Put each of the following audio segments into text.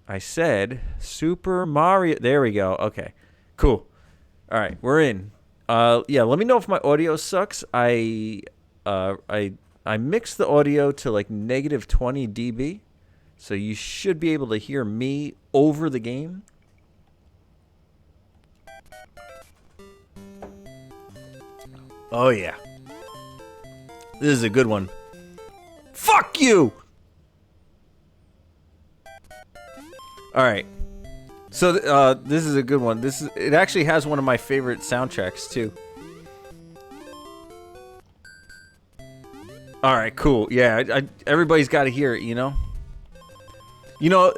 I said Super Mario. There we go. Okay, cool. All right, we're in. Yeah. Let me know if my audio sucks. Uh, I, I mixed the audio to like negative 20 dB, so you should be able to hear me over the game. Oh yeah, this is a good one. Fuck you. All right. So this is a good one. It actually has one of my favorite soundtracks too. All right, cool. Yeah, everybody's got to hear it, you know. You know,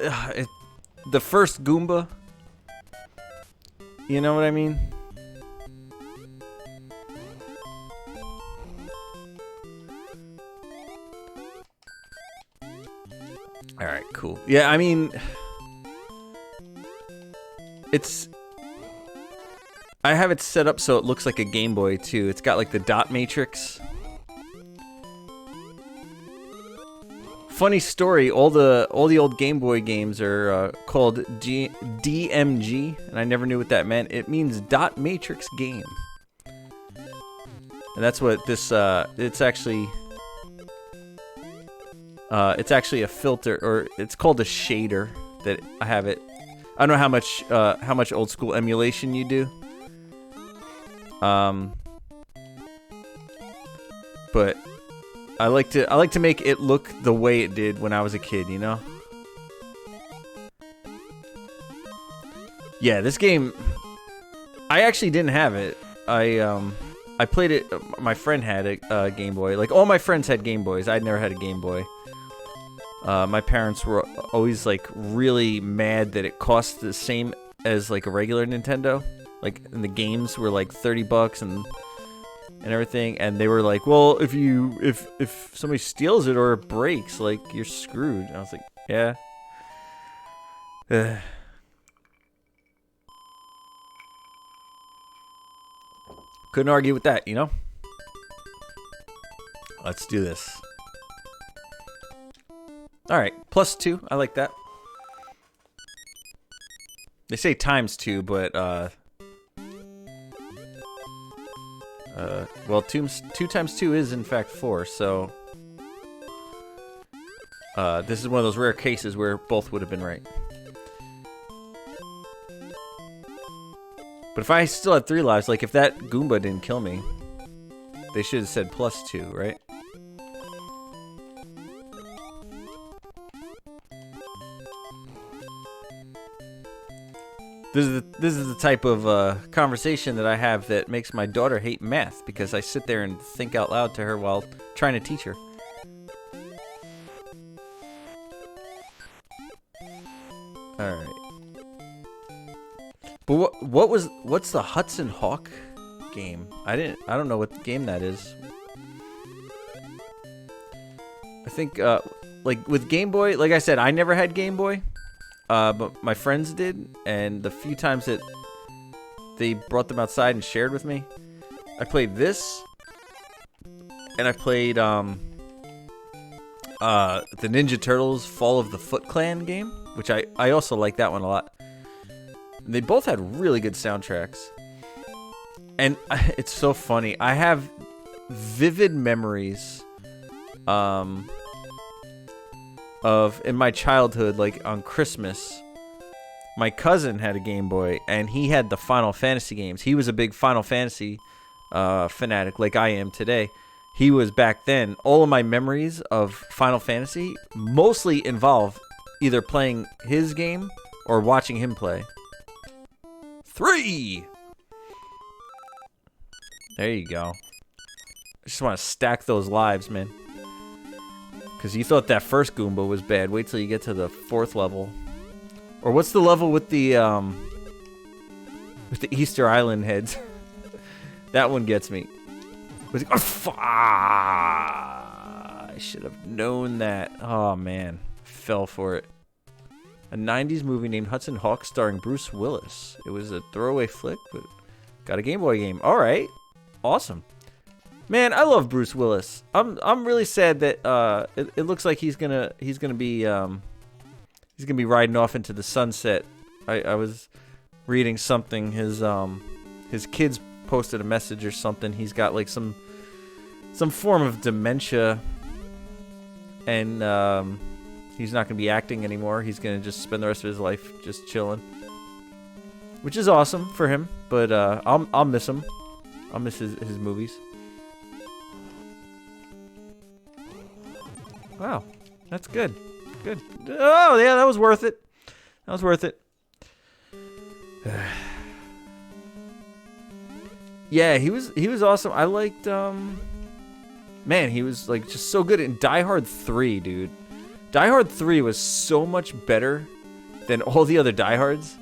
the first Goomba. You know what I mean? All right, cool. Yeah, I mean, it's. I have it set up so it looks like a Game Boy too. It's got like the dot matrix. Funny story, all the old Game Boy games are called DMG, and I never knew what that meant. It means dot matrix game. And that's what this it's actually a filter, or it's called a shader that I have it. I don't know how much old school emulation you do. But I like to make it look the way it did when I was a kid, you know? Yeah, this game I actually didn't have it. I played it. My friend had a Game Boy. Like all my friends had Game Boys. I'd never had a Game Boy. My parents were always like really mad that it cost the same as like a regular Nintendo. Like, and the games were like $30 and everything, and they were like, well, if somebody steals it or it breaks, like, you're screwed. And I was like, yeah. Couldn't argue with that, you know? Let's do this. Alright, +2. I like that. They say ×2, but, well, 2 times 2 is in fact 4, so this is one of those rare cases where both would have been right. But if I still had 3 lives, like if that Goomba didn't kill me, they should have said +2, right? This is the type of conversation that I have that makes my daughter hate math, because I sit there and think out loud to her while trying to teach her. All right. But what's the Hudson Hawk game? I don't know what game that is. I think like with Game Boy, like I said, I never had Game Boy. But my friends did, and the few times that they brought them outside and shared with me, I played this, and I played the Ninja Turtles Fall of the Foot Clan game, which I also like that one a lot. And they both had really good soundtracks, and it's so funny. I have vivid memories of in my childhood, like on Christmas, my cousin had a Game Boy, and he had the Final Fantasy games. He was a big Final Fantasy fanatic, like I am today. He was back then. All of my memories of Final Fantasy mostly involve either playing his game or watching him play. 3! There you go. I just want to stack those lives, man. Because you thought that first Goomba was bad. Wait till you get to the 4th level. Or what's the level with the Easter Island heads? That one gets me. I should have known that. Oh, man. Fell for it. A 90s movie named Hudson Hawk starring Bruce Willis. It was a throwaway flick, but got a Game Boy game. All right. Awesome. Man, I love Bruce Willis. I'm really sad that it looks like he's gonna be He's gonna be riding off into the sunset. I was reading something. His kids posted a message or something. He's got like some form of dementia, and he's not gonna be acting anymore. He's gonna just spend the rest of his life just chilling, which is awesome for him. But I'll miss him. I'll miss his movies. Wow, that's good. Good. Oh yeah, that was worth it. That was worth it. Yeah, he was awesome. I liked man, he was like just so good in Die Hard 3, dude. Die Hard 3 was so much better than all the other Die Hards.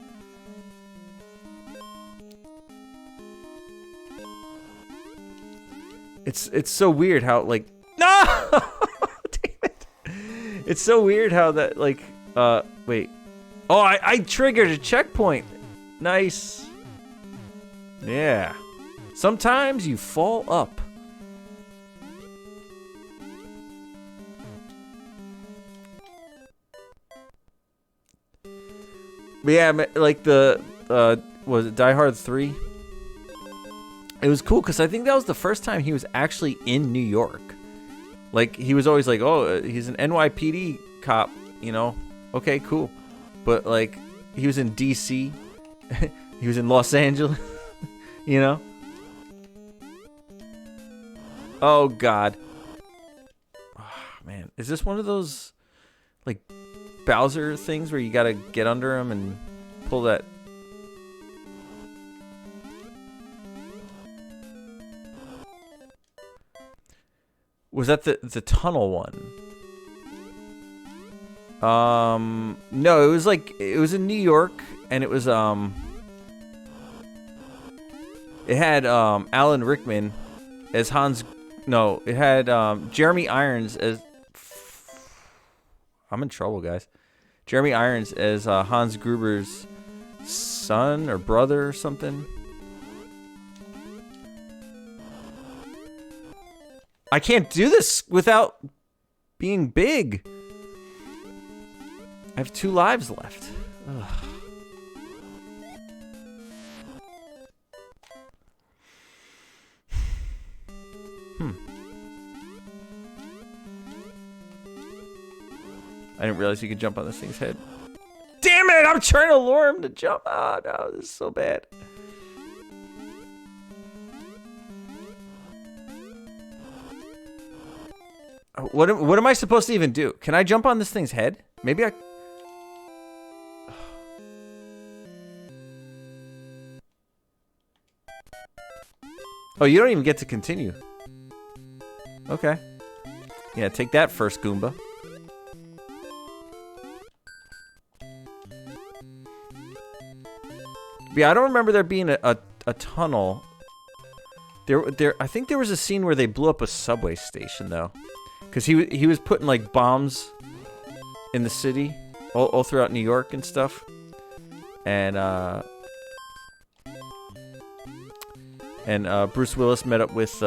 It's so weird how like no. Damn it. It's so weird how that like wait. Oh, I triggered a checkpoint. Nice. Yeah. Sometimes you fall up. But yeah, like the was it Die Hard 3? It was cool because I think that was the first time he was actually in New York. Like, he was always like, oh, he's an NYPD cop, you know? Okay, cool. But, like, he was in D.C. He was in Los Angeles, you know? Oh, God. Oh, man, is this one of those, like, Bowser things where you gotta get under him and pull that... Was that the tunnel one? No, it was like, it was in New York, and it was, it had, Alan Rickman as Hans, no, it had, Jeremy Irons as, I'm in trouble, guys. Jeremy Irons as, Hans Gruber's son or brother or something. I can't do this without being big. I have 2 lives left. Ugh. I didn't realize you could jump on this thing's head. Damn it! I'm trying to lure him to jump. Oh no, this is so bad. What am I supposed to even do? Can I jump on this thing's head? Maybe I... Oh, you don't even get to continue. Okay. Yeah, take that first, Goomba. Yeah, I don't remember there being a tunnel. I think there was a scene where they blew up a subway station, though. Because he was putting, like, bombs in the city, all throughout New York and stuff. And Bruce Willis met up with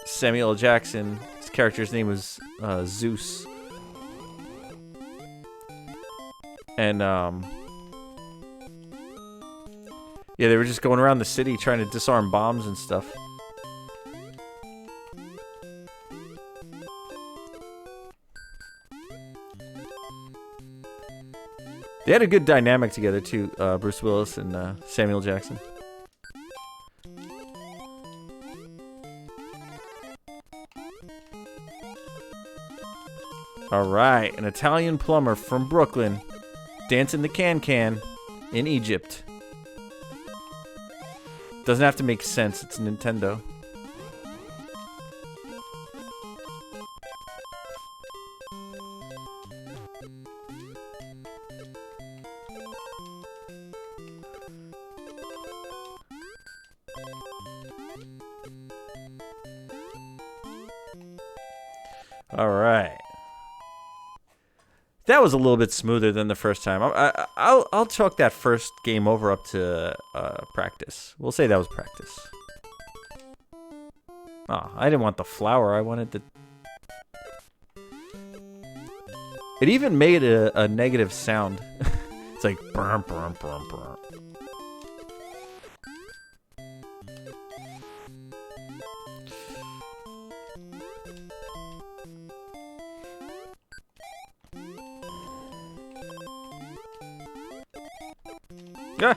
Samuel L. Jackson. His character's name was Zeus. And, yeah, they were just going around the city trying to disarm bombs and stuff. They had a good dynamic together, too, Bruce Willis and Samuel Jackson. Alright, an Italian plumber from Brooklyn dancing the can-can in Egypt. Doesn't have to make sense, it's Nintendo. Alright. That was a little bit smoother than the first time. I'll chalk that first game over up to practice. We'll say that was practice. Oh, I didn't want the flower. I wanted the... It even made a negative sound. It's like burm, burm, burm, burm. Ah!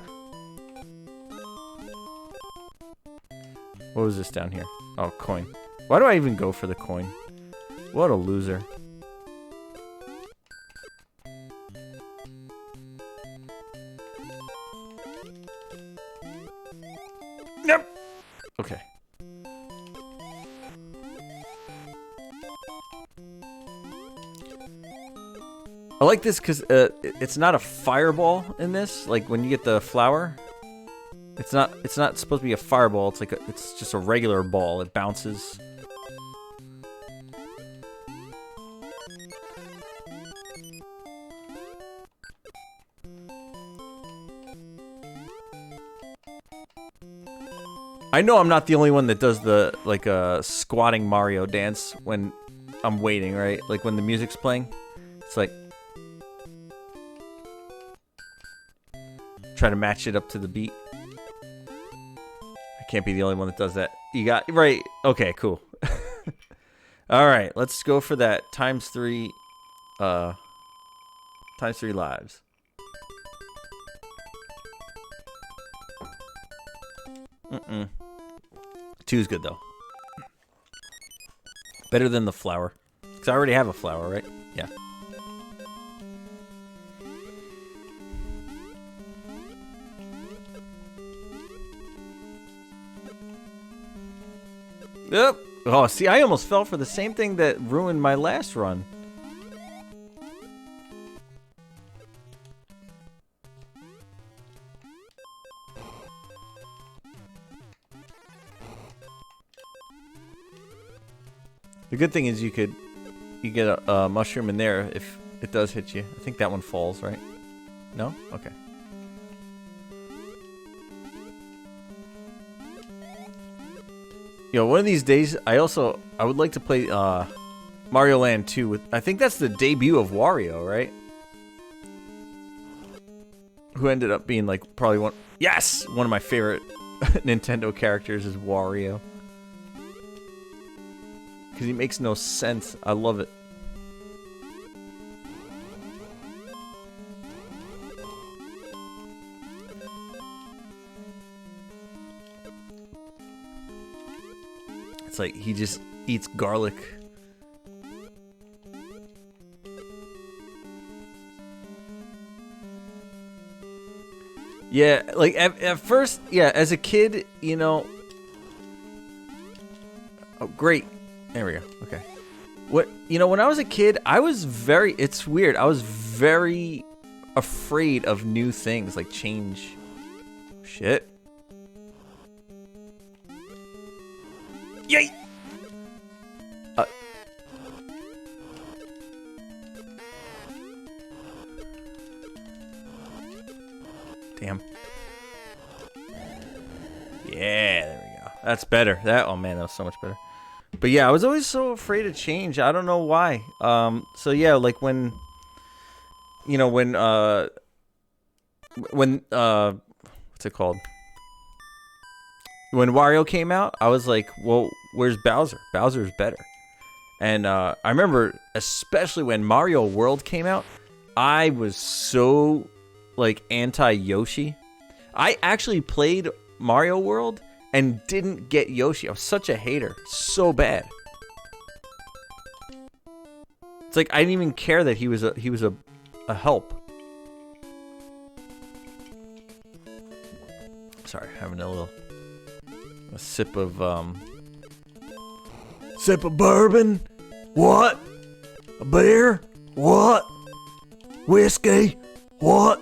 What was this down here? Oh, coin. Why do I even go for the coin? What a loser. Yep. Okay. I like this because it's not a fireball in this. Like when you get the flower, it's not supposed to be a fireball. It's like it's just a regular ball. It bounces. I know I'm not the only one that does the like squatting Mario dance when I'm waiting, right? Like when the music's playing. It's like try to match it up to the beat. I can't be the only one that does that. You got right. Okay, cool. All right, let's go for that ×3 ×3 lives. Mm-mm. 2's good though. Better than the flower. Because I already have a flower, right? Yeah. Yep. Oh, see, I almost fell for the same thing that ruined my last run. The good thing is you get a mushroom in there if it does hit you. I think that one falls, right? No? Okay. You know, one of these days, I would like to play Mario Land 2 with. I think that's the debut of Wario, right? Who ended up being like probably one. Yes, one of my favorite Nintendo characters is Wario. Because he makes no sense. I love it. It's like he just eats garlic. Yeah, like at first, yeah, as a kid, you know. Oh, great. There we go. Okay. When I was a kid, I was it's weird. I was very afraid of new things, like change. Shit. Yay! Damn. Yeah, there we go. That's better. Oh man, that was so much better. But yeah, I was always so afraid of change. I don't know why. So yeah, like when what's it called? When Wario came out, I was like, well, where's Bowser? Bowser's better. And I remember, especially when Mario World came out, I was so like anti-Yoshi. I actually played Mario World and didn't get Yoshi. I was such a hater. So bad. It's like I didn't even care that he was a help. Sorry, having a sip of bourbon. What? A beer? What? Whiskey? What?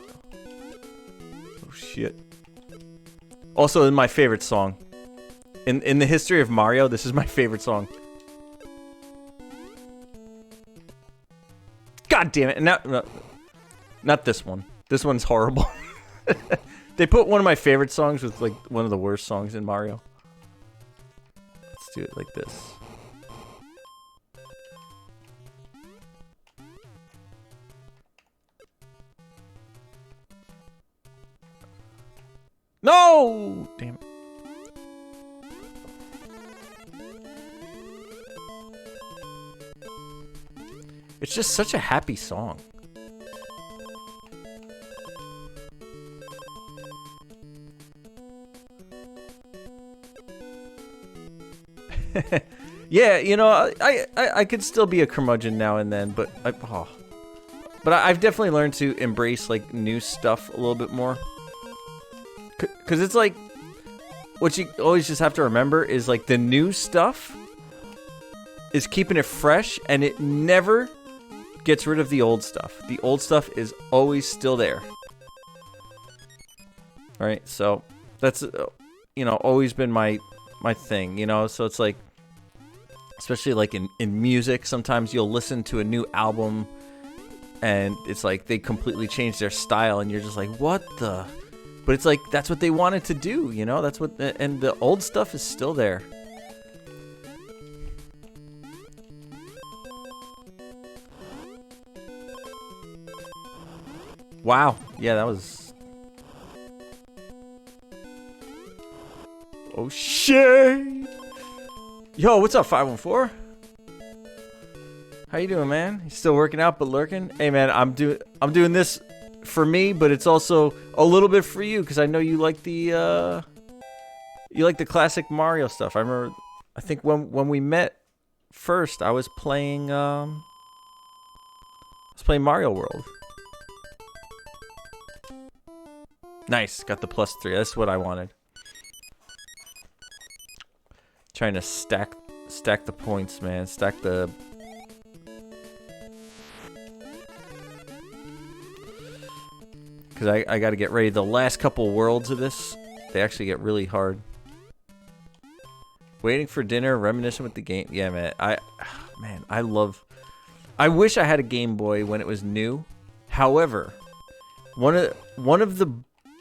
Oh shit. Also, in my favorite song. In the history of Mario, this is my favorite song. God damn it. Not this one. This one's horrible. They put one of my favorite songs with like one of the worst songs in Mario. Let's do it like this. No! Damn it. It's just such a happy song. Yeah, you know, I could still be a curmudgeon now and then, but I've definitely learned to embrace like new stuff a little bit more. Cause it's like what you always just have to remember is like the new stuff is keeping it fresh, and it never gets rid of the old stuff. The old stuff is always still there. All right, so that's you know, always been my thing, you know. So it's like, especially like in music, sometimes you'll listen to a new album and it's like they completely changed their style and you're just like, what the? But it's like that's what they wanted to do, you know. That's what, and the old stuff is still there. Wow. Yeah, that was... Oh, shit! Yo, what's up, 514? How you doing, man? You still working out but lurking? Hey, man, I'm doing this for me, but it's also a little bit for you, because I know you like the classic Mario stuff. I remember, I think when we met first, I was playing Mario World. Nice, got the +3. That's what I wanted. Trying to stack the points, man. Stack the... Because I got to get ready. The last couple worlds of this, they actually get really hard. Waiting for dinner, reminiscing with the game. Yeah, man. I wish I had a Game Boy when it was new. However, one of the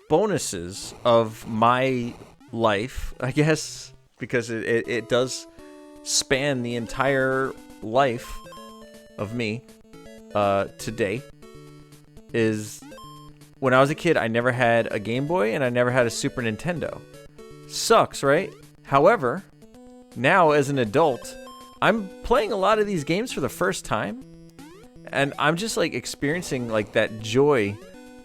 bonuses of my life, I guess, because it does span the entire life of me today, is when I was a kid, I never had a Game Boy and I never had a Super Nintendo. Sucks, right? However, now as an adult, I'm playing a lot of these games for the first time, and I'm just like experiencing like that joy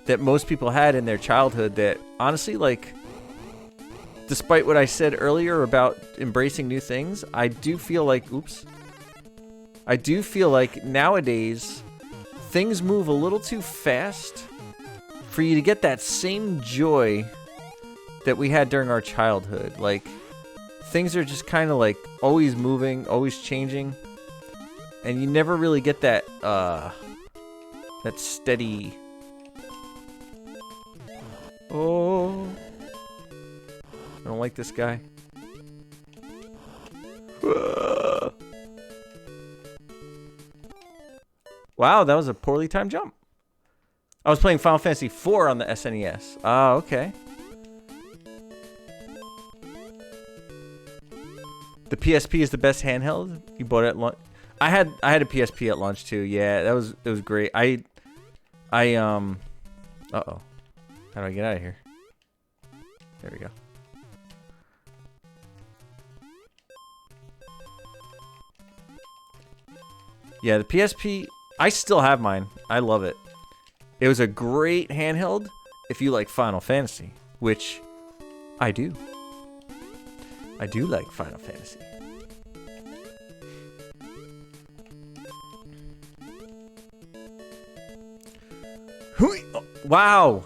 that most people had in their childhood, that honestly, like, despite what I said earlier about embracing new things, I do feel like, I do feel like nowadays things move a little too fast for you to get that same joy that we had during our childhood. Like, things are just kind of like always moving, always changing, and you never really get that that steady... Oh, I don't like this guy. Wow, that was a poorly timed jump. I was playing Final Fantasy IV on the SNES. Ah, okay. The PSP is the best handheld. You bought it at launch. I had a PSP at launch too. Yeah, it was great. Uh-oh. How do I get out of here? There we go. Yeah, the PSP, I still have mine. I love it. It was a great handheld if you like Final Fantasy, which I do. I do like Final Fantasy. Oh, wow.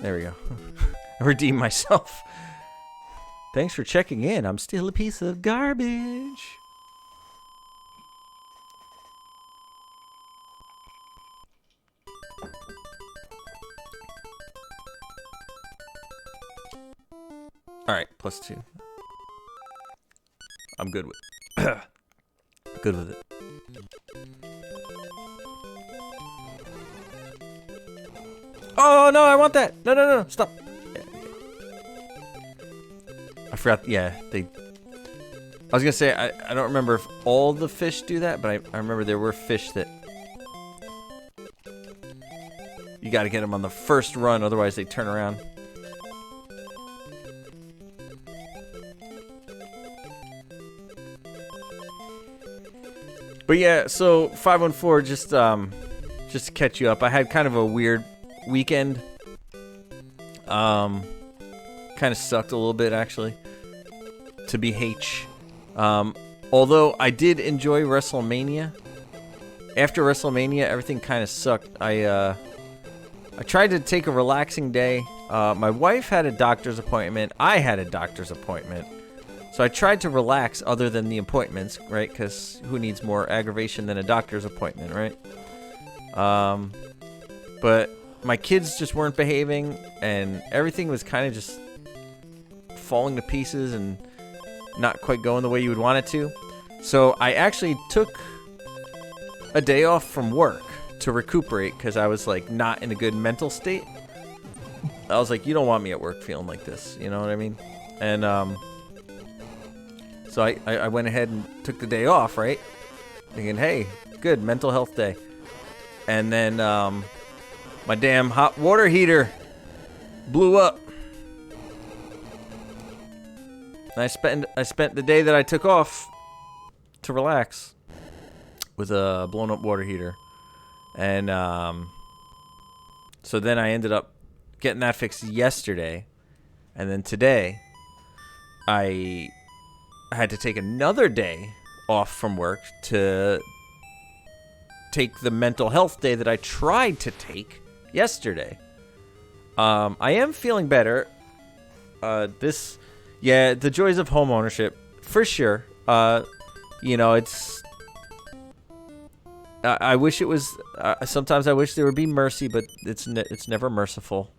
There we go. I redeemed myself. Thanks for checking in. I'm still a piece of garbage. Alright, +2. I'm good with good with it. Oh no, I want that! No, stop. I forgot, yeah, I was gonna say, I don't remember if all the fish do that, but I remember there were fish that... You got to get them on the first run, otherwise they turn around. But yeah, so 514, just to catch you up, I had kind of a weird weekend. Kind of sucked a little bit, actually, to be H. Although I did enjoy WrestleMania. After WrestleMania, everything kind of sucked. I tried to take a relaxing day. My wife had a doctor's appointment. I had a doctor's appointment. So I tried to relax other than the appointments, right? Because who needs more aggravation than a doctor's appointment, right? But my kids just weren't behaving, and everything was kind of just falling to pieces and not quite going the way you would want it to. So I actually took a day off from work to recuperate because I was like not in a good mental state. I was like, you don't want me at work feeling like this, you know what I mean? And so I went ahead and took the day off, right? Thinking, hey, good, mental health day. And then my damn hot water heater blew up. And I spent the day that I took off to relax with a blown up water heater. And so then I ended up getting that fixed yesterday. And then today I had to take another day off from work to take the mental health day that I tried to take yesterday. I am feeling better. The joys of home ownership, for sure. You know, it's... I wish it was... sometimes I wish there would be mercy, but it's never merciful.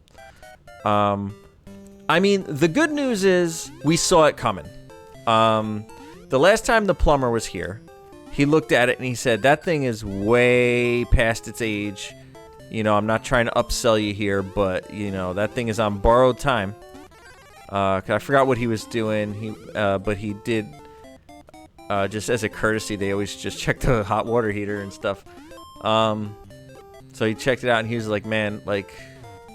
I mean, the good news is we saw it coming. The last time the plumber was here, he looked at it and he said, that thing is way past its age. You know, I'm not trying to upsell you here, but, you know, that thing is on borrowed time. I forgot what he was doing. But he did, just as a courtesy, they always just check the hot water heater and stuff. So he checked it out and he was like, man, like,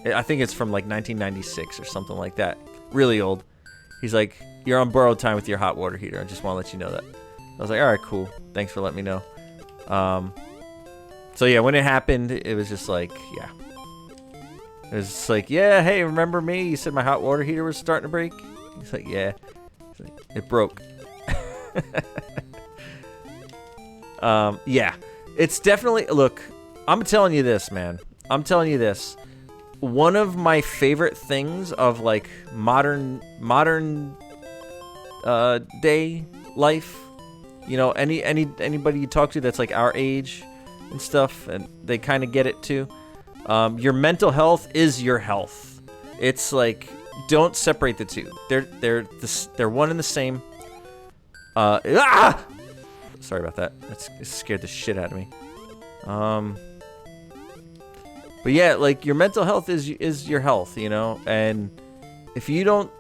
I think it's from like 1996 or something like that. Really old. He's like, you're on borrowed time with your hot water heater. I just want to let you know that. I was like, all right, cool. Thanks for letting me know. So yeah, when it happened, it was just like, yeah. It was just like, yeah, hey, remember me? You said my hot water heater was starting to break? He's like, yeah. He's like, it broke. Yeah. It's definitely, look, I'm telling you this, man. I'm telling you this. One of my favorite things of like modern day life, you know, anybody you talk to that's like our age and stuff, and they kind of get it too. Your mental health is your health. It's like, don't separate the two. They're one and the same. Sorry about that. It scared the shit out of me. But yeah, like your mental health is your health, you know, and if you don't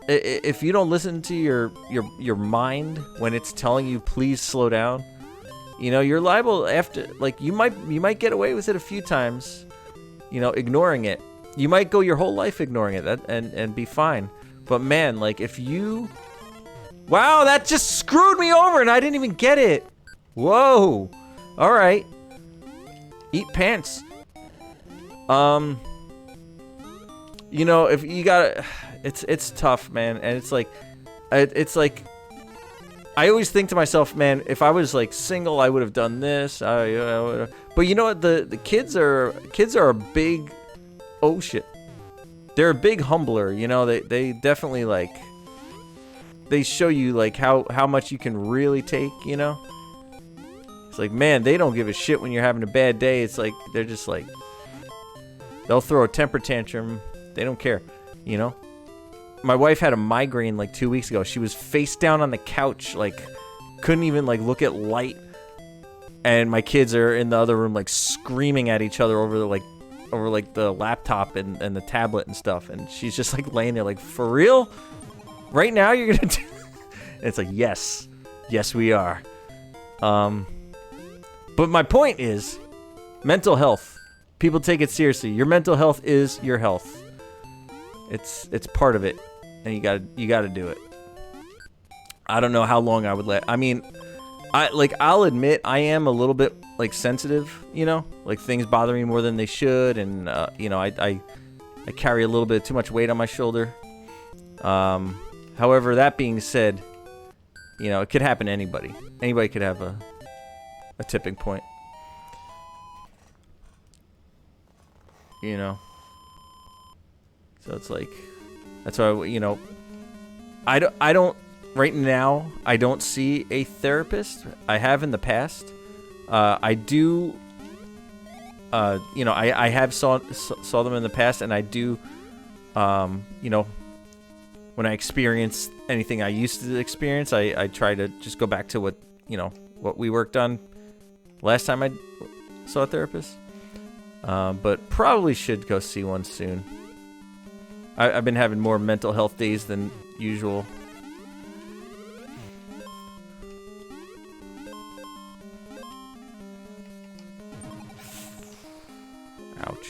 listen to your mind when it's telling you please slow down, you know, you're liable after, like, you might get away with it a few times, you know, ignoring it. You might go your whole life ignoring it and be fine. But man, like, if you... Wow, that just screwed me over and I didn't even get it. Whoa. All right. Eat pants. You know, if you gotta... It's tough, man. And it's like... I always think to myself, man, if I was like single, I would have done this. But you know what? The kids are a big, oh shit, they're a big humbler. You know, they definitely like, they show you like how much you can really take. You know, it's like, man, they don't give a shit when you're having a bad day. It's like they're just like, they'll throw a temper tantrum. They don't care. You know. My wife had a migraine like 2 weeks ago. She was face down on the couch, like couldn't even like look at light. And my kids are in the other room like screaming at each other over the laptop and the tablet and stuff. And she's just like laying there like, for real? Right now you're gonna do and it's like, yes, we are. But my point is, mental health People take it seriously. Your mental health is your health. It's part of it, and you gotta do it. I don't know how long I would let. I mean, I'll admit I am a little bit like sensitive, you know, like things bother me more than they should, and you know, I carry a little bit too much weight on my shoulder. However, that being said, you know, it could happen to anybody. Anybody could have a tipping point. You know, so it's like, that's why, you know, I don't right now, I don't see a therapist. I have in the past. I do, you know, I have saw them in the past, and I do, you know, when I experience anything I used to experience, I try to just go back to what, you know, what we worked on last time I saw a therapist. But probably should go see one soon. I've been having more mental health days than usual. Ouch.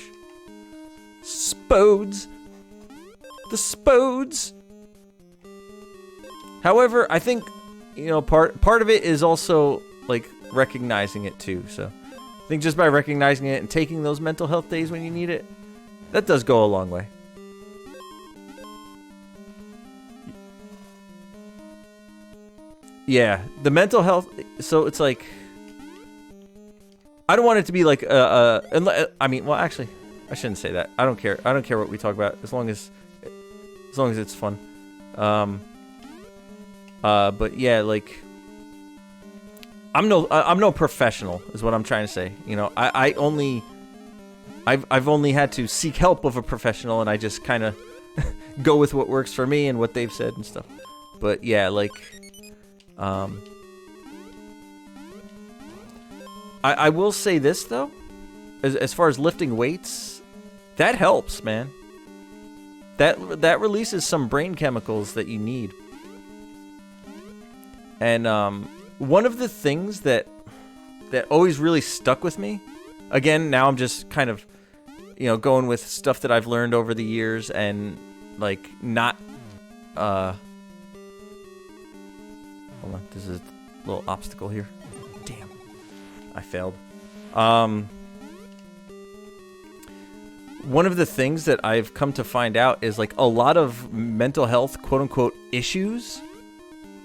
Spodes. The Spodes. However, I think, you know, part of it is also like recognizing it too. So I think just by recognizing it and taking those mental health days when you need it, that does go a long way. Yeah, the mental health. So it's like, I don't want it to be like I mean, well, actually, I shouldn't say that. I don't care. I don't care what we talk about as long as it's fun. But yeah, like, I'm no professional is what I'm trying to say. You know, I've only had to seek help of a professional, and I just kind of go with what works for me and what they've said and stuff. But yeah, like, I will say this though, as far as lifting weights, that helps, man. That releases some brain chemicals that you need. And one of the things that always really stuck with me, again, now I'm just kind of, you know, going with stuff that I've learned over the years, and like not hold on, there's a little obstacle here. Damn, I failed. One of the things that I've come to find out is like a lot of mental health, quote unquote, issues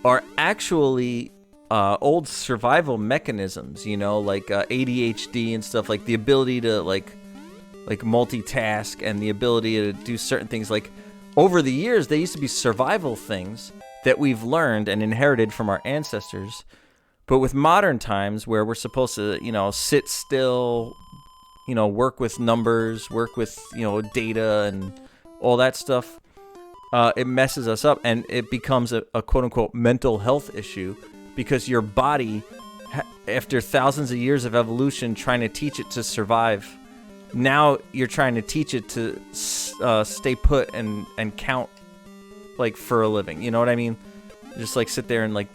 are actually old survival mechanisms, you know, like ADHD and stuff, like the ability to like multitask and the ability to do certain things. Like, over the years, they used to be survival things that we've learned and inherited from our ancestors. But with modern times, where we're supposed to, you know, sit still, you know, work with numbers, work with, you know, data and all that stuff, it messes us up, and it becomes a quote-unquote mental health issue, because your body, after thousands of years of evolution trying to teach it to survive, now you're trying to teach it to stay put and count, like, for a living. You know what I mean? Just like sit there and like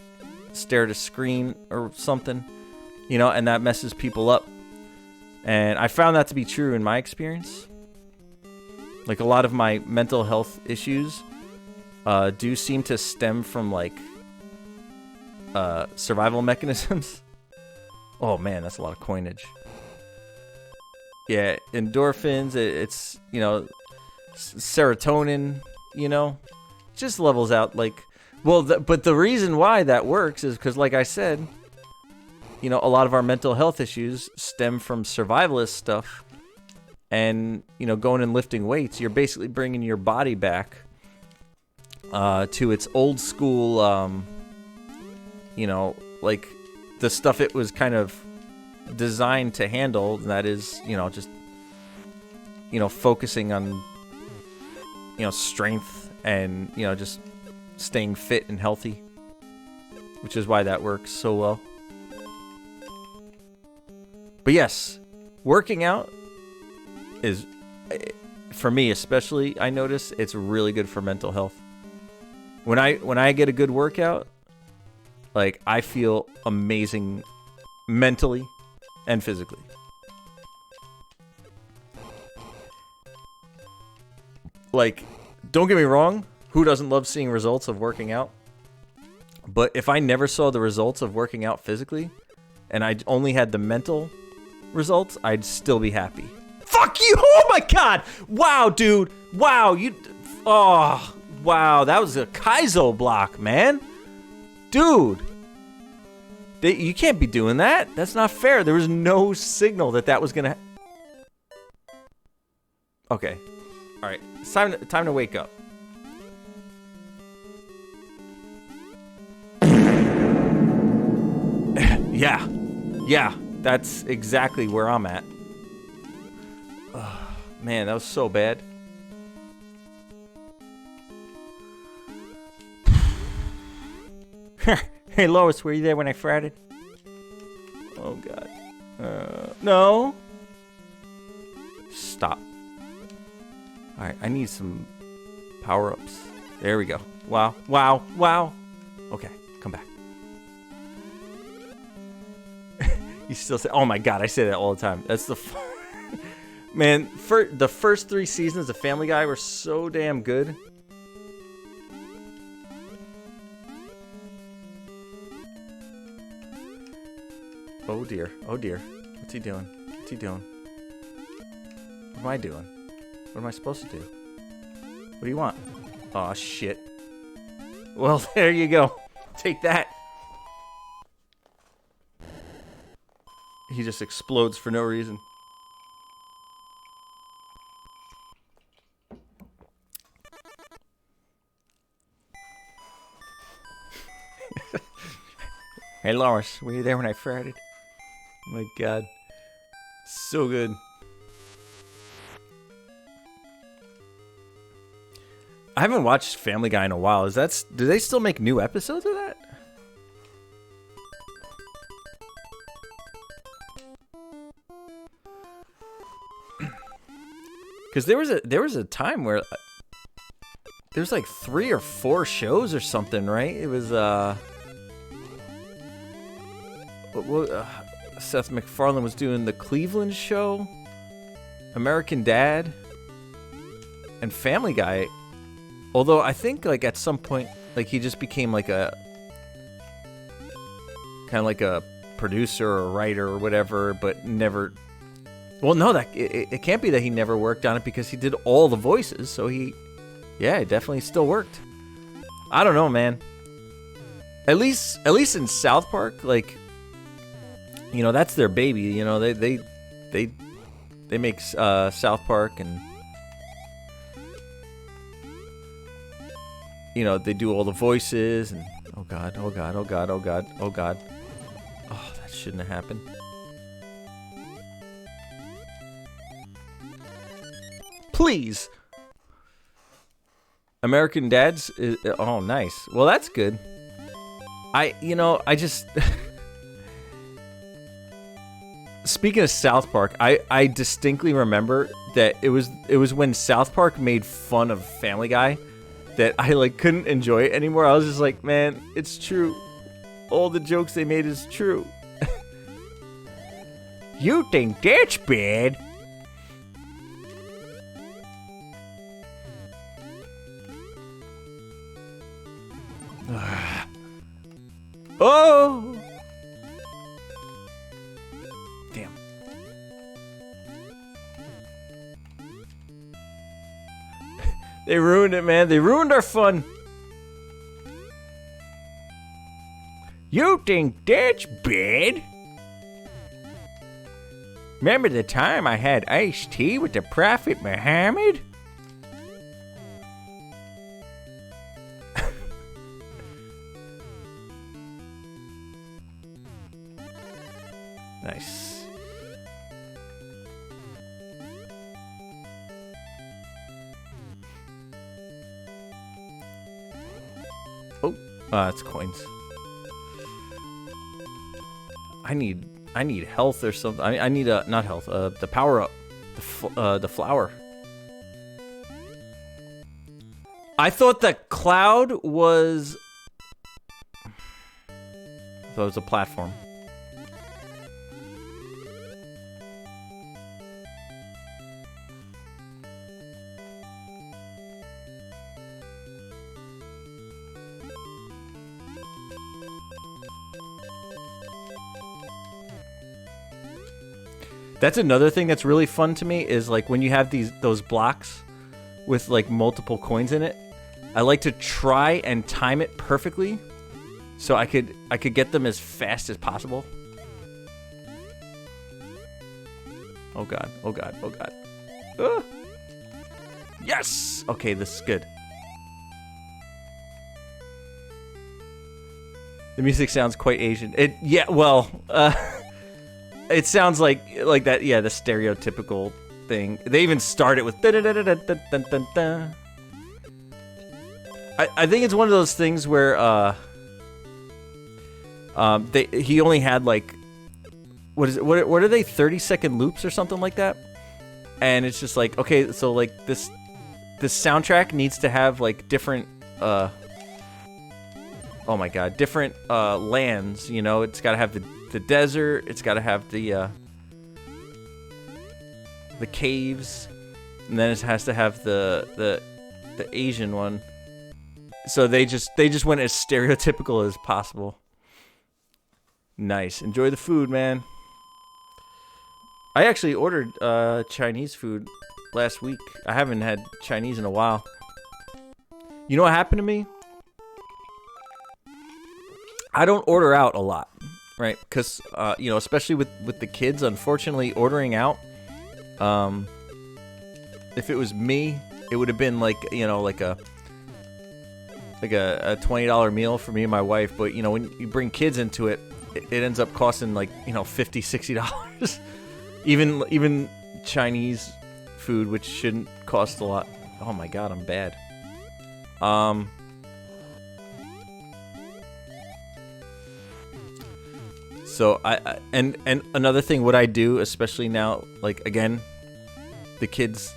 stare at a screen or something, you know, and that messes people up. And I found that to be true in my experience. Like, a lot of my mental health issues do seem to stem from like survival mechanisms. Oh man, that's a lot of coinage. Yeah, endorphins, it's, you know, serotonin, you know, just levels out like, well, but the reason why that works is because, like I said, you know, a lot of our mental health issues stem from survivalist stuff. And, you know, going and lifting weights, you're basically bringing your body back to its old school, you know, like the stuff it was kind of designed to handle. And that is, you know, just, you know, focusing on, you know, strength and, you know, just staying fit and healthy, which is why that works so well. But yes, working out is, for me especially, I notice it's really good for mental health. When I get a good workout, like, I feel amazing mentally and physically. Like, don't get me wrong. Who doesn't love seeing results of working out? But if I never saw the results of working out physically, and I only had the mental results, I'd still be happy. Fuck you! Oh my god! Wow, dude! Wow, you... Oh, wow, that was a Kaizo block, man. Dude! You can't be doing that. That's not fair. There was no signal that that was gonna... Okay. Alright, it's time to wake up. Yeah, that's exactly where I'm at. Man, that was so bad. Hey, Lois, were you there when I farted? Oh, God. No. Stop. Alright, I need some power-ups. There we go. Wow, wow, wow. Okay, come back. You still say, oh my god, I say that all the time. That's the man, for the first 3 seasons of Family Guy were so damn good. Oh dear, oh dear. What's he doing? What's he doing? What am I doing? What am I supposed to do? What do you want? Aw, shit. Well, there you go. Take that. He just explodes for no reason. Hey, Loris, were you there when I farted? Oh my god. So good. I haven't watched Family Guy in a while. Do they still make new episodes of that? Because there was a time where there was like 3 or 4 shows or something, right? It was Seth MacFarlane was doing the Cleveland Show, American Dad, and Family Guy. Although I think like at some point like he just became like a kind of like a producer or writer or whatever, but never. Well, no, that it can't be that he never worked on it because he did all the voices. So yeah, it definitely still worked. I don't know, man. At least in South Park, like, you know, that's their baby. You know, they make South Park, and you know they do all the voices, and oh god, oh god, oh god, oh god, oh god, oh that shouldn't have happened. Please. American Dads is, oh nice. Well, that's good. I just speaking of South Park, I distinctly remember that it was when South Park made fun of Family Guy that I like couldn't enjoy it anymore. I was just like, man, it's true. All the jokes they made is true. You think that's bad? Oh! Damn. They ruined it, man. They ruined our fun. You think that's bad? Remember the time I had iced tea with the Prophet Muhammad? Nice. Oh, it's coins. I need health or something. I need not health. The power up. The flower. I thought the cloud was. I thought it was a platform. That's another thing that's really fun to me is like when you have those blocks with like multiple coins in it. I like to try and time it perfectly so I could get them as fast as possible. Oh god, oh god, oh god. Yes! Okay, this is good. The music sounds quite Asian. Yeah, well, it sounds like that, yeah, the stereotypical thing. They even start it with I think it's one of those things where he only had like what are they 30-second loops or something like that? And it's just like, okay, so like this soundtrack needs to have like different oh my god, different lands, you know. It's got to have the desert, it's got to have the caves, and then it has to have the Asian one. So they just went as stereotypical as possible. Nice. Enjoy the food, man. I actually ordered Chinese food last week. I haven't had Chinese in a while. You know what happened to me? I don't order out a lot, right? Because, you know, especially with the kids, unfortunately, ordering out, if it was me, it would have been like, you know, like a $20 meal for me and my wife. But, you know, when you bring kids into it, it ends up costing like, you know, $50, $60. Even Chinese food, which shouldn't cost a lot. Oh my god, I'm bad. So and another thing, what I do, especially now, like again, the kids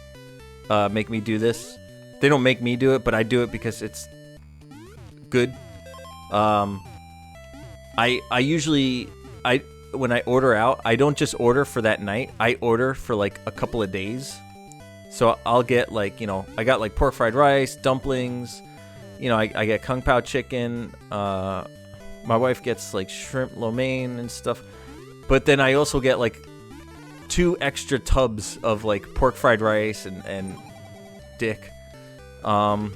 make me do this. They don't make me do it, but I do it because it's good. I usually when I order out, I don't just order for that night. I order for like a couple of days. So I'll get like, you know, I got like pork fried rice, dumplings, you know, I get kung pao chicken, my wife gets like shrimp lo mein and stuff. But then I also get like 2 extra tubs of like pork fried rice and dick. But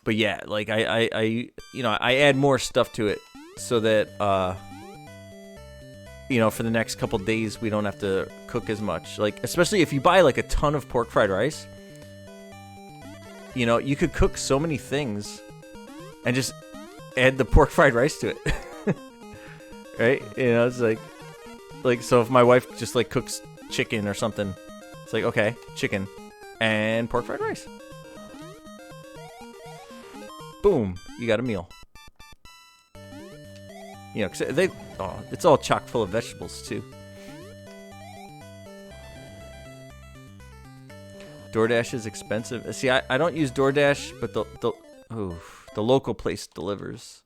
yeah, like I you know, I add more stuff to it so that you know, for the next couple days we don't have to cook as much. Like especially if you buy like a ton of pork fried rice, you know, you could cook so many things and just add the pork fried rice to it. Right? You know, it's like so if my wife just like cooks chicken or something, it's like, okay, chicken and pork fried rice. Boom, you got a meal. You know, 'cause it's all chock full of vegetables too. DoorDash is expensive. See, I don't use DoorDash, but the local place delivers.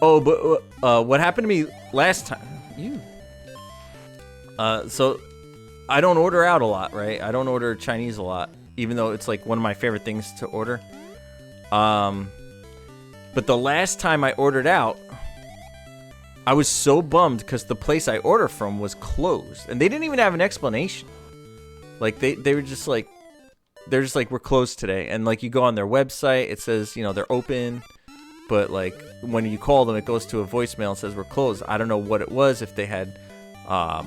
Oh, but what happened to me last time? So I don't order out a lot, right? I don't order Chinese a lot, even though it's like one of my favorite things to order. But the last time I ordered out, I was so bummed because the place I ordered from was closed, and they didn't even have an explanation. Like they were just like, we're closed today, and like you go on their website, it says, you know, they're open, but like when you call them, it goes to a voicemail and says we're closed. I don't know what it was, if they had a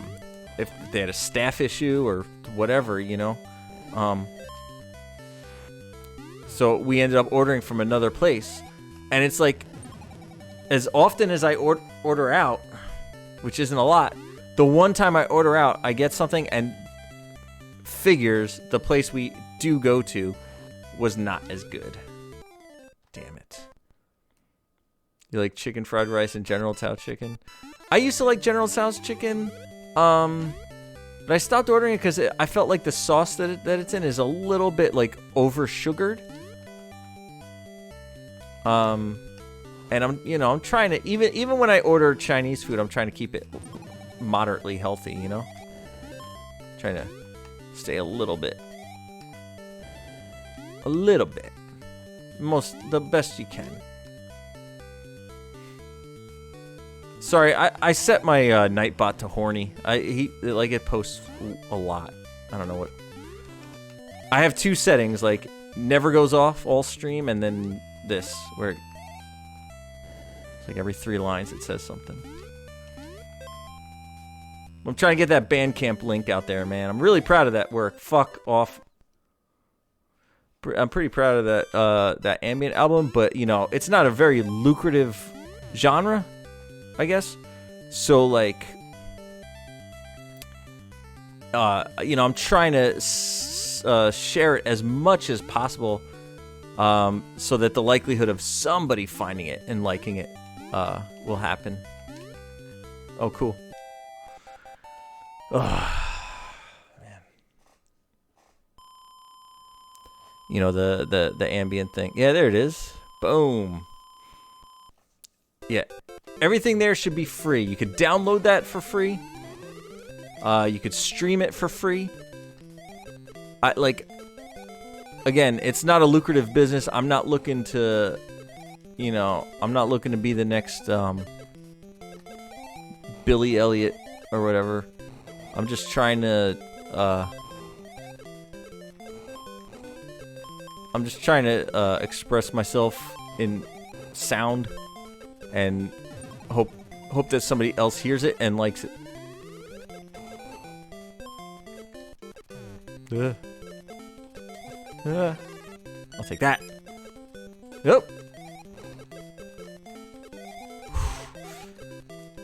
staff issue or whatever, you know. So we ended up ordering from another place, and it's like, as often as I order out, which isn't a lot, the one time I order out, I get something and figures the place we do go to was not as good. Damn it. You like chicken fried rice and General Tso chicken? I used to like General Tso's chicken, but I stopped ordering it because I felt like the sauce that it's in is a little bit like over sugared. And I'm trying to, even when I order Chinese food, I'm trying to keep it moderately healthy, you know? Trying to stay a little bit A little bit. The best you can. Sorry, I set my Nightbot to horny. It posts a lot. I don't know what. I have two settings, like never goes off all stream, and then this where it's like every 3 lines it says something. I'm trying to get that Bandcamp link out there, man. I'm really proud of that work. Fuck off. I'm pretty proud of that ambient album, but you know, it's not a very lucrative genre, I guess. So like, you know, I'm trying to share it as much as possible, so that the likelihood of somebody finding it and liking it will happen. Oh, cool. Man. You know, the ambient thing. Yeah, there it is. Boom. Yeah. Everything there should be free. You could download that for free. You could stream it for free. Again, it's not a lucrative business. I'm not looking to, you know, I'm not looking to be the next Billy Elliot or whatever. I'm just trying to, express myself in sound and hope that somebody else hears it and likes it. I'll take that. Yep.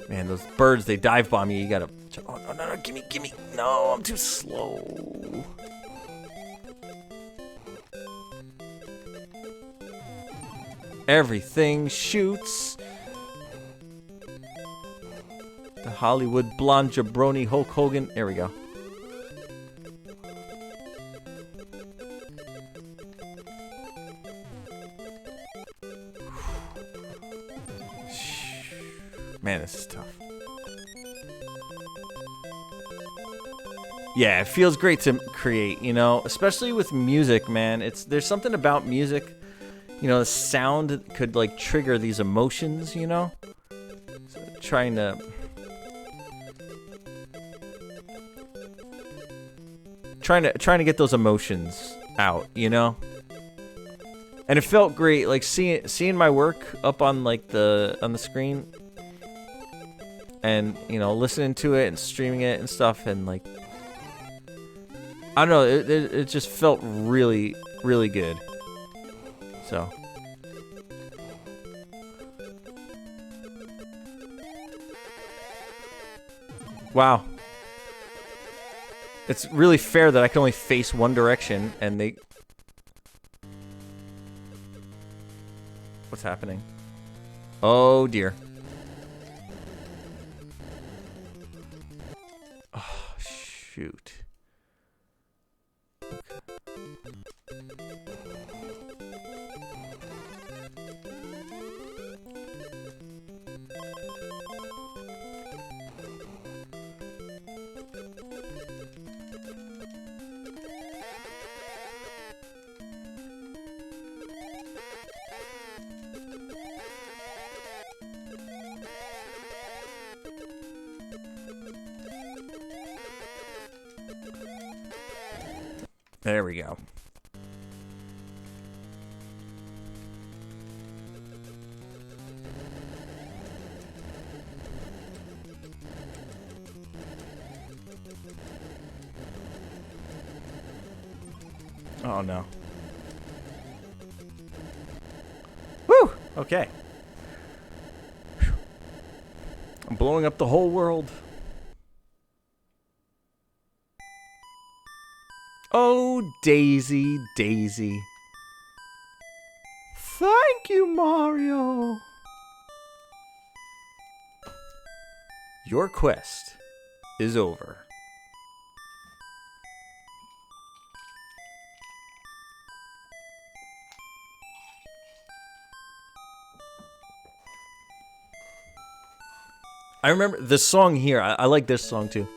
Man, those birds, they dive bomb you. You gotta... Oh, no, gimme. No, I'm too slow. Everything shoots. The Hollywood blonde jabroni Hulk Hogan. There we go. Man, this is tough. Yeah, it feels great to create, you know, especially with music, man. There's something about music, you know, the sound could like trigger these emotions, you know. So trying to get those emotions out, you know. And it felt great, like seeing my work up on like on the screen, and you know, listening to it and streaming it and stuff, and like, I don't know, it just felt really, really good. So. Wow. It's really fair that I can only face one direction, and they... What's happening? Oh, dear. Oh, shoot. There we go. Oh no. Woo! Okay. I'm blowing up the whole world. Oh, Daisy, Daisy. Thank you, Mario. Your quest is over. I remember this song here. I like this song too.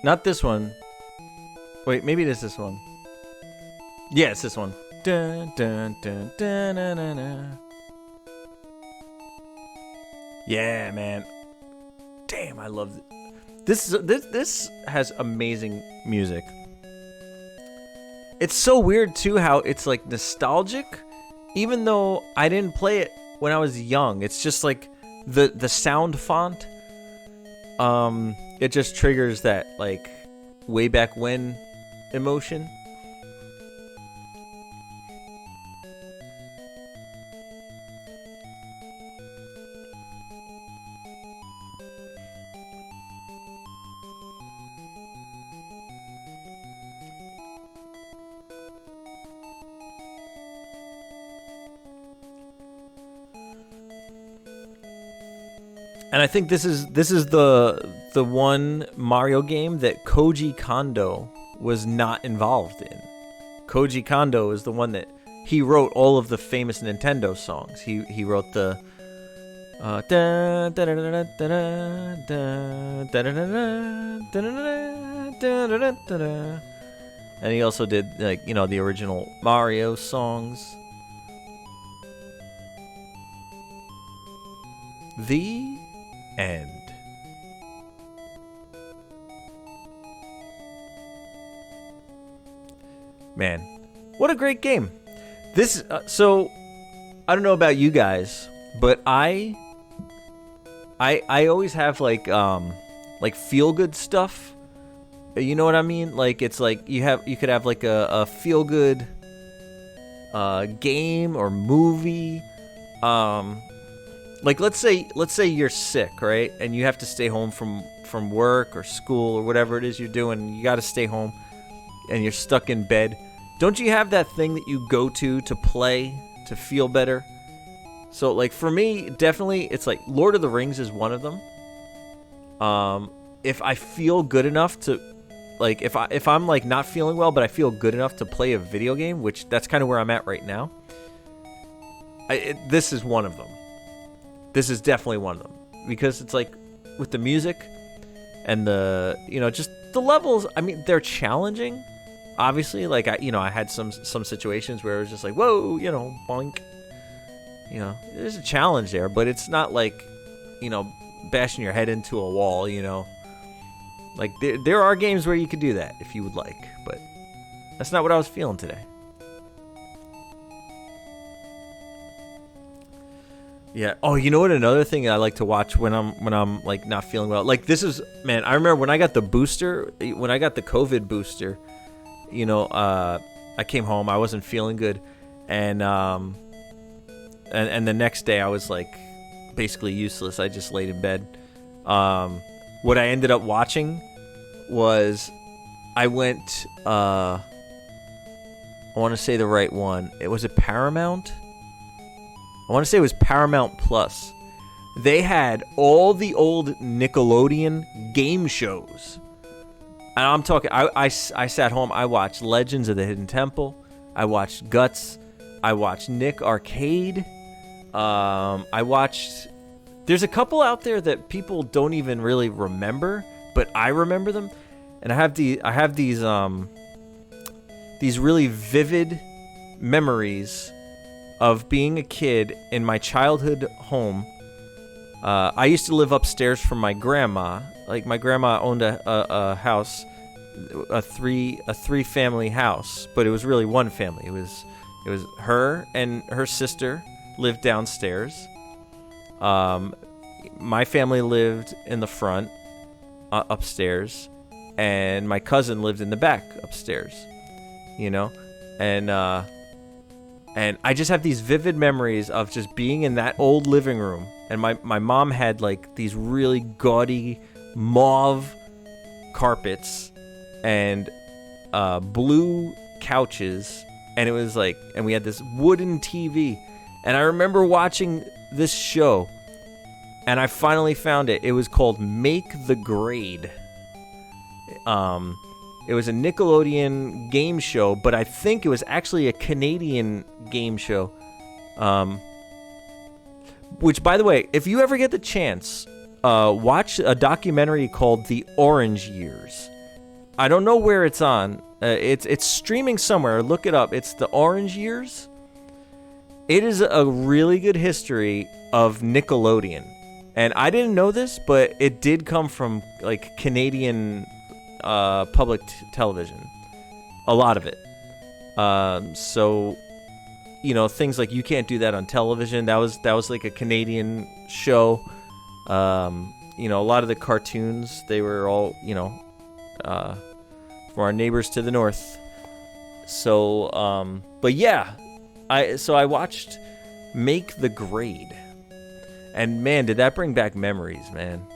Not this one. Wait, maybe it is this one. Yeah, it's this one. Dun, dun, dun, dun, dun, dun, dun. Yeah, man. Damn, I love it. This has amazing music. It's so weird too how it's like nostalgic, even though I didn't play it when I was young. It's just like the sound font. It just triggers that like way back when emotion. And I think this is the one Mario game that Koji Kondo was not involved in. Koji Kondo is the one that he wrote all of the famous Nintendo songs. He wrote the and he also did like, you know, the original Mario songs. The end. Man, what a great game. This so I don't know about you guys, but I always have like feel good stuff. You know what I mean? Like it's like you could have like a feel good game or movie. Like let's say you're sick, right? And you have to stay home from work or school or whatever it is you're doing. You got to stay home and you're stuck in bed. Don't you have that thing that you go to play to feel better? So like for me, definitely it's like Lord of the Rings is one of them. If I feel good enough to like if I'm like not feeling well but I feel good enough to play a video game, which that's kind of where I'm at right now. This is one of them. This is definitely one of them because it's like with the music and the, you know, just the levels. I mean, they're challenging, obviously. Like I had some situations where it was just like, whoa, you know, boink. You know, there's a challenge there, but it's not like, you know, bashing your head into a wall. You know, like there are games where you could do that if you would like, but that's not what I was feeling today. Yeah. Oh, you know what? Another thing I like to watch when I'm like not feeling well. Like this is, man. I remember when I got the booster, when I got the COVID booster. You know, I came home. I wasn't feeling good, and the next day I was like basically useless. I just laid in bed. What I ended up watching was I went. I want to say the right one. It was a Paramount. I want to say it was Paramount Plus. They had all the old Nickelodeon game shows. And I'm talking, I sat home, I watched Legends of the Hidden Temple. I watched Guts. I watched Nick Arcade. I watched, there's a couple out there that people don't even really remember, but I remember them. And I have these really vivid memories of being a kid in my childhood home. I used to live upstairs from my grandma. Like my grandma owned a house, a three family house, but it was really one family. It was her and her sister lived downstairs. My family lived in the front, upstairs, and my cousin lived in the back upstairs. You know, and I just have these vivid memories of just being in that old living room. And my mom had like these really gaudy mauve carpets and blue couches. And it was like, and we had this wooden TV. And I remember watching this show. And I finally found it. It was called Make the Grade. It was a Nickelodeon game show, but I think it was actually a Canadian game show. Which, by the way, if you ever get the chance, watch a documentary called The Orange Years. I don't know where it's on. It's streaming somewhere. Look it up. It's the Orange Years. It is a really good history of Nickelodeon. And I didn't know this, but it did come from like Canadian public television. A lot of it. So, you know, things like You Can't Do That on Television. That was like a Canadian show. You know, a lot of the cartoons, they were all, you know, from our neighbors to the north. So, but yeah, I watched Make the Grade, and man, did that bring back memories, man.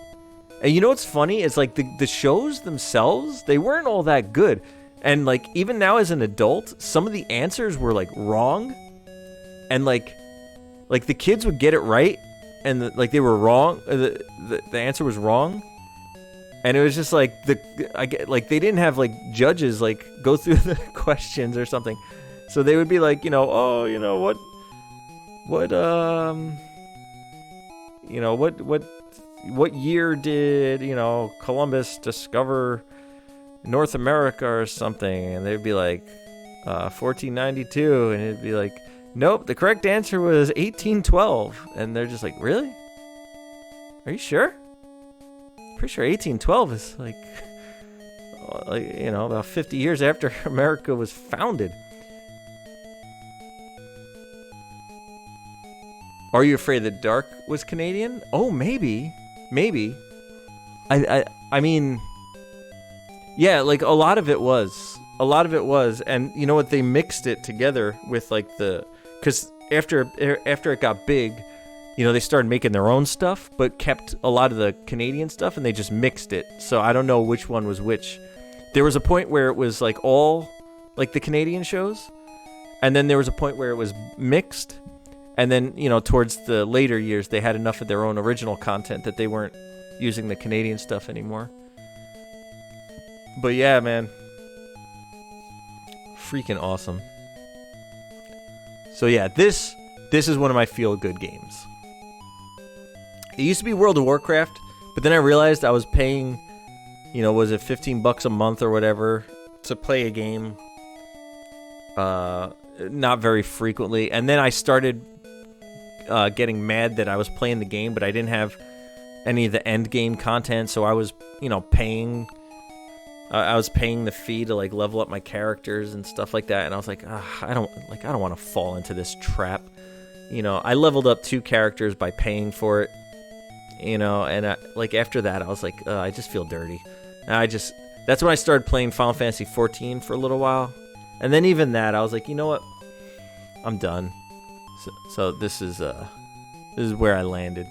And you know what's funny? It's like the shows themselves, they weren't all that good. And like even now as an adult, some of the answers were like wrong, and like the kids would get it right, and like they were wrong. The answer was wrong, and it was just like they didn't have like judges like go through the questions or something, so they would be like, you know, oh, you know what you know what year did, you know, Columbus discover North America or something, and they'd be like 1492, and it'd be like, nope, the correct answer was 1812. And they're just like, really? Are you sure? Pretty sure 1812 is like, you know, about 50 years after America was founded. Are You Afraid of the Dark was Canadian? Oh, maybe. I mean, yeah, like a lot of it was, and you know what? They mixed it together with like because after it got big, you know, they started making their own stuff, but kept a lot of the Canadian stuff, and they just mixed it. So I don't know which one was which. There was a point where it was like all like the Canadian shows, and then there was a point where it was mixed, and then, you know, towards the later years, they had enough of their own original content that they weren't using the Canadian stuff anymore. But yeah, man, freaking awesome. So yeah, this is one of my feel-good games. It used to be World of Warcraft, but then I realized I was paying, you know, was it $15 a month or whatever to play a game, not very frequently. And then I started getting mad that I was playing the game, but I didn't have any of the end game content, so I was, you know, paying. I was paying the fee to like level up my characters and stuff like that, and I was like, I don't want to fall into this trap. You know, I leveled up 2 characters by paying for it. You know, and like after that, I was like, I just feel dirty. And that's when I started playing Final Fantasy 14 for a little while, and then even that, I was like, you know what, I'm done. So this is where I landed.